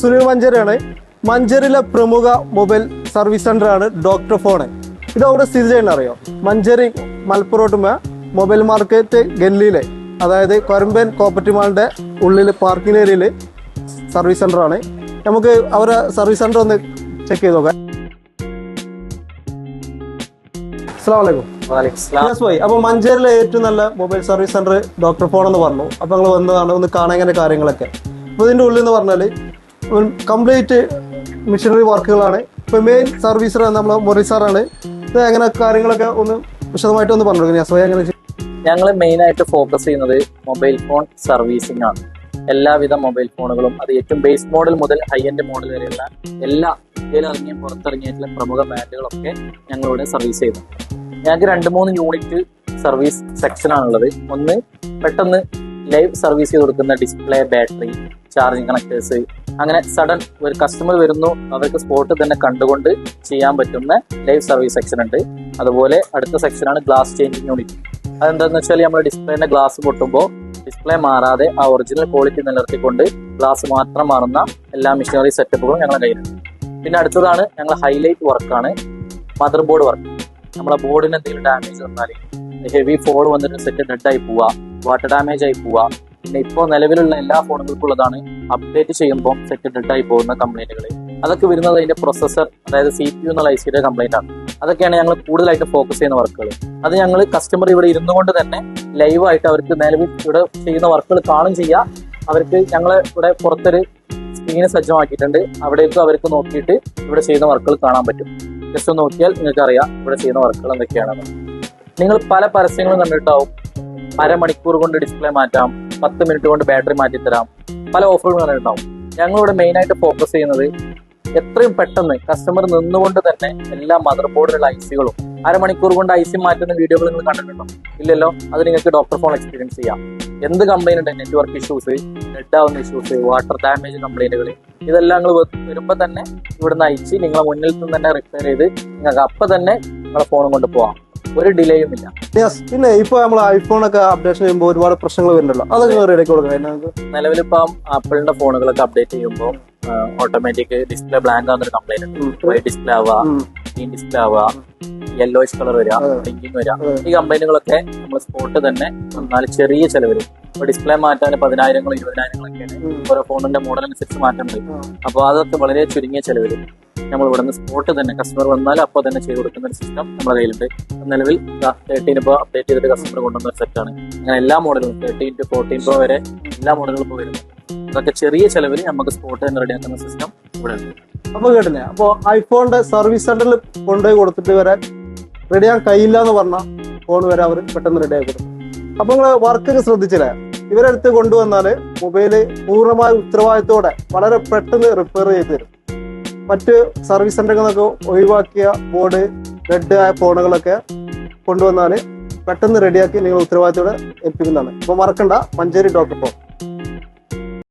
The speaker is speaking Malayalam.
സുനിൽ മഞ്ചേരിയാണ്. മഞ്ചേരിയിലെ പ്രമുഖ മൊബൈൽ സർവീസ് സെൻ്ററാണ് ഡോക്ടർ ഫോൺ. ഇത് അവിടെ സ്ഥിതി ചെയ്യുന്ന അറിയോ? മഞ്ചേരി മലപ്പുറോട്ടുമ മൊബൈൽ മാർക്കറ്റ് ഗല്ലിയിലെ, അതായത് കൊരമ്പൻ കോപ്പറേറ്റീവ് മാളിൻ്റെ ഉള്ളിൽ പാർക്കിംഗ് ഏരിയയിൽ സർവീസ് സെൻ്ററാണ്. നമുക്ക് അവരെ സർവീസ് സെൻ്റർ ഒന്ന് ചെക്ക് ചെയ്ത് നോക്കാം. അസ്സലാമു അലൈക്കും. അപ്പൊ മഞ്ചേരിയിലെ ഏറ്റവും നല്ല mobile service centre doctor phone എന്ന് പറഞ്ഞു. അപ്പൊ നിങ്ങൾ വന്നതാണ്, ഒന്ന് കാണാൻ ഇങ്ങനെ കാര്യങ്ങളൊക്കെ. അപ്പൊ ഇതിന്റെ ഉള്ളിൽ എന്ന് പറഞ്ഞാല് കംപ്ലീറ്റ് മെഷീനറി വർക്കുകളാണ്. ഇപ്പൊ മെയിൻ സർവീസർ നമ്മളെ മൊറി സാറാണ്. ഇത് എങ്ങനെ കാര്യങ്ങളൊക്കെ ഒന്ന് വിശദമായിട്ട് ഒന്ന് പറഞ്ഞു കൊടുക്കുന്നത്. ഞങ്ങൾ മെയിൻ ആയിട്ട് ഫോക്കസ് ചെയ്യുന്നത് മൊബൈൽ ഫോൺ സർവീസിംഗ് ആണ്. എല്ലാവിധ മൊബൈൽ ഫോണുകളും, അത് ഏറ്റവും ബേസ് മോഡൽ മുതൽ ഹൈ എൻഡ് മോഡൽ വരെയുള്ള എല്ലാ ഇന്ത്യയിലിറങ്ങിയ പുറത്തിറങ്ങിയിട്ടുള്ള പ്രമുഖ ബ്രാൻഡുകളൊക്കെ ഞങ്ങളിവിടെ സർവീസ് ചെയ്യുന്നു. ഞങ്ങൾക്ക് 2-3 യൂണിറ്റ് സർവീസ് സെക്ഷനാണുള്ളത്. ഒന്ന്, പെട്ടെന്ന് ലൈവ് സർവീസ് ചെയ്ത് കൊടുക്കുന്ന ഡിസ്പ്ലേ, ബാറ്ററി, ചാർജിങ് കണക്ടേഴ്സ്, അങ്ങനെ സഡൻ ഒരു കസ്റ്റമർ വരുന്നു അവർക്ക് സ്പോട്ട് തന്നെ കണ്ടുകൊണ്ട് ചെയ്യാൻ പറ്റുന്ന ലൈവ് സർവീസ് സെക്ഷൻ ഉണ്ട്. അതുപോലെ അടുത്ത സെക്ഷനാണ് ഗ്ലാസ് ചേഞ്ചിങ് യൂണിറ്റ്. അതെന്താണെന്ന് വെച്ചാൽ നമ്മൾ ഡിസ്പ്ലേന്റെ ഗ്ലാസ് പൊട്ടുമ്പോൾ ഡിസ്പ്ലേ മാറാതെ ആ ഒറിജിനൽ ക്വാളിറ്റി നിലനിർത്തിക്കൊണ്ട് ഗ്ലാസ് മാത്രം മാറുന്ന എല്ലാ മെഷീനറി സെറ്റപ്പുകളും ഞങ്ങളുടെ കയ്യിലുണ്ട്. പിന്നെ അടുത്തതാണ് ഞങ്ങൾ ഹൈലൈറ്റ് വർക്കാണ് മദർ ബോർഡ് വർക്ക്. നമ്മളെ ബോർഡിന് എന്തെങ്കിലും ഡാമേജ് വന്നാൽ, ഹെവി ഫോൾ വന്നിട്ട് സെറ്റ് ഡെഡ് ആയി പോവുക, വാട്ടർ ഡാമേജ് ആയി പോവുക. പിന്നെ ഇപ്പോൾ നിലവിലുള്ള എല്ലാ ഫോണുകൾക്കുള്ളതാണ് അപ്ഡേറ്റ് ചെയ്യുമ്പോൾ സെറ്റ് ഡെഡ് ആയി പോകുന്ന കംപ്ലൈന്റുകൾ. അതൊക്കെ വരുന്നത് അതിന്റെ പ്രൊസസർ, അതായത് CPU എന്നുള്ള IC കംപ്ലൈന്റ് ആണ്. അതൊക്കെയാണ് ഞങ്ങൾ കൂടുതലായിട്ട് ഫോക്കസ് ചെയ്യുന്ന വർക്കുകൾ. അത് ഞങ്ങൾ കസ്റ്റമർ ഇവിടെ ഇരുന്നുകൊണ്ട് തന്നെ ലൈവായിട്ട് അവർക്ക് നിലവിൽ ഇവിടെ ചെയ്യുന്ന വർക്കുകൾ കാണും ചെയ്യാം. അവർക്ക് ഞങ്ങൾ ഇവിടെ പുറത്തൊരു സ്ക്രീന് സജ്ജമാക്കിയിട്ടുണ്ട്. അവിടേക്ക് അവർക്ക് നോക്കിയിട്ട് ഇവിടെ ചെയ്യുന്ന വർക്കുകൾ കാണാൻ പറ്റും. ജസ്റ്റ് ഒന്ന് നോക്കിയാൽ നിങ്ങൾക്ക് അറിയാം ഇവിടെ ചെയ്യുന്ന വർക്കുകൾ എന്തൊക്കെയാണെന്ന്. നിങ്ങൾ പല പരസ്യങ്ങളും കണ്ടിട്ടാവും, അരമണിക്കൂർ കൊണ്ട് ഡിസ്പ്ലേ മാറ്റാം, 10 മിനിറ്റ് കൊണ്ട് ബാറ്ററി മാറ്റിത്തരാം, പല ഓഫറുകൾ കണ്ടിട്ടുണ്ടാവും. ഞങ്ങളിവിടെ മെയിനായിട്ട് ഫോക്കസ് ചെയ്യുന്നത് എത്രയും പെട്ടെന്ന് കസ്റ്റമർ നിന്നുകൊണ്ട് തന്നെ എല്ലാ മദർ ബോർഡിലുള്ള ICകളും അരമണിക്കൂർ കൊണ്ട് IC മാറ്റുന്ന വീഡിയോകൾ നിങ്ങൾ കണ്ടിട്ടുണ്ടോ? ഇല്ലല്ലോ. അത് നിങ്ങൾക്ക് ഡോക്ടർ ഫോൺ എക്സ്പീരിയൻസ് ചെയ്യാം. എന്ത് കംപ്ലൈന്റ് ഉണ്ട്, നെറ്റ്വർക്ക് ഇഷ്യൂസ്, ഡെഡ് ആവുന്ന ഇഷ്യൂസ്, വാട്ടർ ഡാമേജ് കംപ്ലൈന്റുകൾ, ഇതെല്ലാം നിങ്ങൾ വരുമ്പോൾ തന്നെ ഇവിടുന്ന് അയച്ച് നിങ്ങളെ മുന്നിൽ നിന്ന് തന്നെ റിപ്പയർ ചെയ്ത് നിങ്ങൾക്ക് അപ്പം തന്നെ നിങ്ങളെ ഫോണും കൊണ്ട് പോവാം. ഒരു ഡിലേയും ഇല്ല. പിന്നെ ഇപ്പൊ നമ്മൾ ഐഫോണൊക്കെ അപ്ഡേഷൻ ചെയ്യുമ്പോൾ ഒരുപാട് പ്രശ്നങ്ങൾ വരുന്നുണ്ടല്ലോ, അതൊക്കെ റെഡിയാക്കി കൊടുക്കാം. നിലവിലിപ്പം ആപ്പിളിന്റെ ഫോണുകളൊക്കെ അപ്ഡേറ്റ് ചെയ്യുമ്പോൾ ഓട്ടോമാറ്റിക് ഡിസ്പ്ലേ ബ്ലാങ്ക് ആവുന്ന ഒരു കംപ്ലൈന്റ് ഉണ്ട്. വൈറ്റ് ഡിസ്പ്ലേ ആവുക, ഗ്രീൻ ഡിസ്പ്ലേ ആവുക, യെല്ലോയിഷ് കളർ വരിക, ബ്ലിങ്കിങ് വരിക. ഈ കംപ്ലൈന്റുകളൊക്കെ നമ്മൾ സ്പോട്ട് തന്നെ വന്നാൽ ചെറിയ ചെലവിൽ, ഇപ്പൊ ഡിസ്പ്ലേ മാറ്റാൻ 10,000 20,000 ഓരോ ഫോണിന്റെ മോഡൽ അനുസരിച്ച് മാറ്റം വരും. അപ്പോൾ അതൊക്കെ വളരെ ചുരുങ്ങിയ ചെലവിൽ നമ്മൾ ഇവിടെ നിന്ന് സ്പോട്ട് തന്നെ കസ്റ്റമർ വന്നാൽ അപ്പോൾ തന്നെ ചെയ്ത് കൊടുക്കുന്ന ഒരു സിസ്റ്റം നമ്മുടെ കയ്യിലുണ്ട്. നിലവിൽ 13 ഇപ്പോൾ അപ്ഡേറ്റ് ചെയ്തിട്ട് കസ്റ്റമർ കൊണ്ടുവന്ന ഒരു സെറ്റാണ്. അങ്ങനെ എല്ലാ മോഡലുകളും 13 to 14 Pro വരെ എല്ലാ മോഡലുകളും ഇപ്പോൾ വരുന്നു. അതൊക്കെ ചെറിയ ചെലവിൽ നമുക്ക് സ്പോട്ട് തന്നെ റെഡിയാക്കുന്ന സിസ്റ്റം ഇവിടെ ഉണ്ട്. അപ്പൊ കേട്ടില്ലേ, അപ്പോൾ ഐഫോണിന്റെ സർവീസ് സെന്ററിൽ കൊണ്ടുപോയി കൊടുത്തിട്ട് വരെ റെഡിയാൻ കഴിയില്ല എന്ന് പറഞ്ഞാൽ ഫോൺ വരെ അവർ പെട്ടെന്ന് റെഡിയാക്കി കൊടുക്കും. അപ്പൊ നിങ്ങൾ വർക്കൊക്കെ ശ്രദ്ധിച്ചില്ലേ, ഇവരെടുത്ത് കൊണ്ടുവന്നാൽ മൊബൈല് പൂർണ്ണമായ ഉത്തരവാദിത്തോടെ വളരെ പെട്ടെന്ന് റിപ്പയർ ചെയ്ത് തരും. മറ്റ് സർവീസ് സെന്ററിൽ നിന്നൊക്കെ ഒഴിവാക്കിയ ബോർഡ്, ഡെഡ് ആയ ഫോണുകളൊക്കെ കൊണ്ടുവന്നാൽ പെട്ടെന്ന് റെഡിയാക്കി നിങ്ങൾ ഉത്തരവാദിത്തോടെ ഏൽപ്പിക്കുന്നതാണ്. അപ്പോൾ മറക്കണ്ട, മഞ്ചേരി ഡോക്ടർ ഫോൺ.